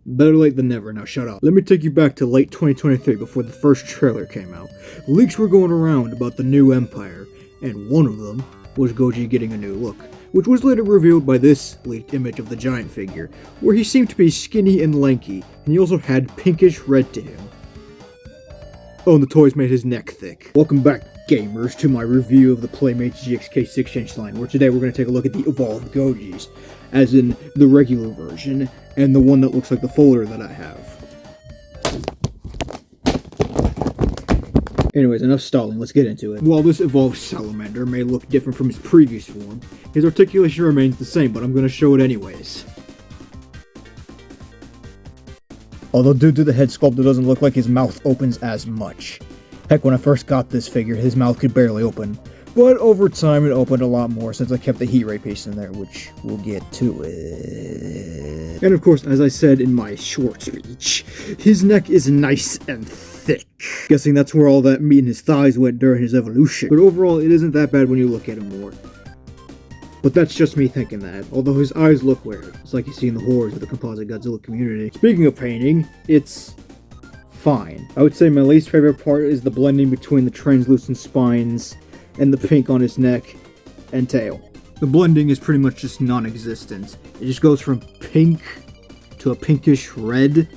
Better late than never, now shut up. Let me take you back to late 2023 before the first trailer came out. Leaks were going around about the new Empire, and one of them was Goji getting a new look, which was later revealed by this leaked image of the giant figure, where he seemed to be skinny and lanky, and he also had pinkish red to him. Oh, and the toys made his neck thick. Welcome back, gamers, to my review of the Playmates GXK 6-inch line, where today we're going to take a look at the Evolved Gojis, as in the regular version, and the one that looks like the folder that I have. Anyways, enough stalling, let's get into it. While this evolved salamander may look different from his previous form, his articulation remains the same, but I'm going to show it anyways. Although due to the head sculpt, it doesn't look like his mouth opens as much. Heck, when I first got this figure, his mouth could barely open. But over time, it opened a lot more since I kept the heat ray piece in there, which we'll get to it. And of course, as I said in my short speech, his neck is nice and thick. Guessing that's where all that meat in his thighs went during his evolution. But overall, it isn't that bad when you look at him more. But that's just me thinking that, although his eyes look weird. It's like you see in the horrors of the composite Godzilla community. Speaking of painting, it's fine. I would say my least favorite part is the blending between the translucent spines and the pink on his neck and tail. The blending is pretty much just non-existent. It just goes from pink to a pinkish red,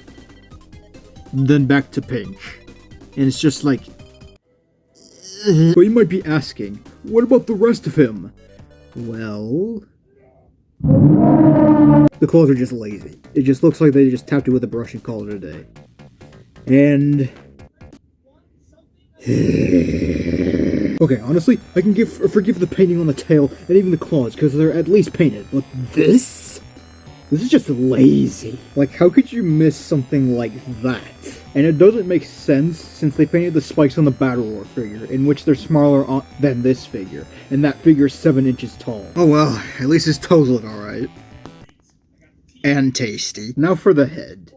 then back to pink. And it's just like... But you might be asking, what about the rest of him? Well... the claws are just lazy. It just looks like they just tapped it with a brush and called it a day. And... okay, honestly, I can forgive the painting on the tail and even the claws, because they're at least painted, but this is just lazy. Like, how could you miss something like that? And it doesn't make sense, since they painted the spikes on the Battle Roar figure, in which they're smaller than this figure, and that figure is 7 inches tall. Oh well, at least his toes look alright. And tasty. Now for the head.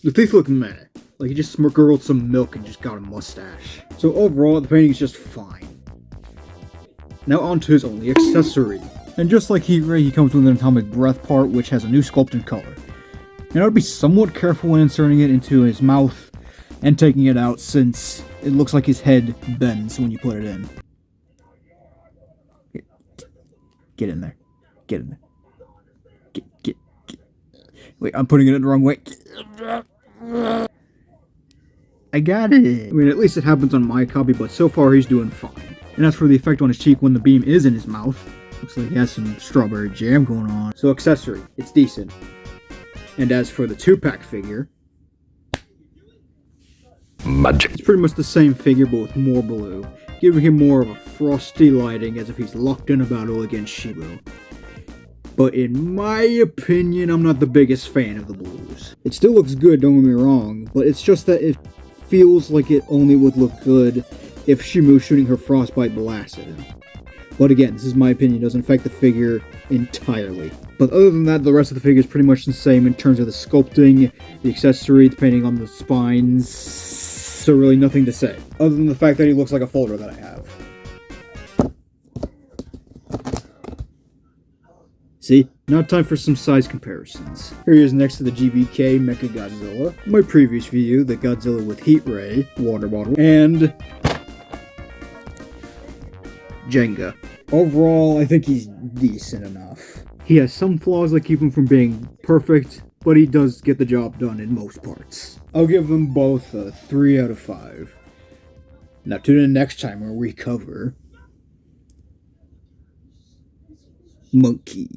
The teeth look meh, like he just gurgled some milk and just got a mustache. So overall, the painting is just fine. Now on to his only accessory. And just like Heat Ray, he comes with an atomic breath part, which has a new sculpt and color. And I would be somewhat careful when inserting it into his mouth and taking it out, since it looks like his head bends when you put it in. Get in there. Get in there. Get. Wait, I'm putting it in the wrong way. I got it! I mean, at least it happens on my copy, but so far he's doing fine. And as for the effect on his cheek when the beam is in his mouth, looks like he has some strawberry jam going on. So accessory, it's decent. And as for the 2-pack figure, magic. It's pretty much the same figure, but with more blue, giving him more of a frosty lighting as if he's locked in a battle against Shibu. But in my opinion, I'm not the biggest fan of the blues. It still looks good, don't get me wrong, but it's just that it feels like it only would look good if Shimu shooting her frostbite blast at him. But again, this is my opinion, it doesn't affect the figure entirely. But other than that, the rest of the figure is pretty much the same in terms of the sculpting, the accessory, the painting on the spines, so really nothing to say. Other than the fact that he looks like a folder that I have. See? Now time for some size comparisons. Here he is next to the GBK Mecha Godzilla, my previous video, the Godzilla with Heat Ray, water bottle, and Jenga. Overall, I think he's decent enough. He has some flaws that keep him from being perfect, but he does get the job done in most parts. I'll give them both a 3 out of 5. Now tune in next time where we cover Monkey.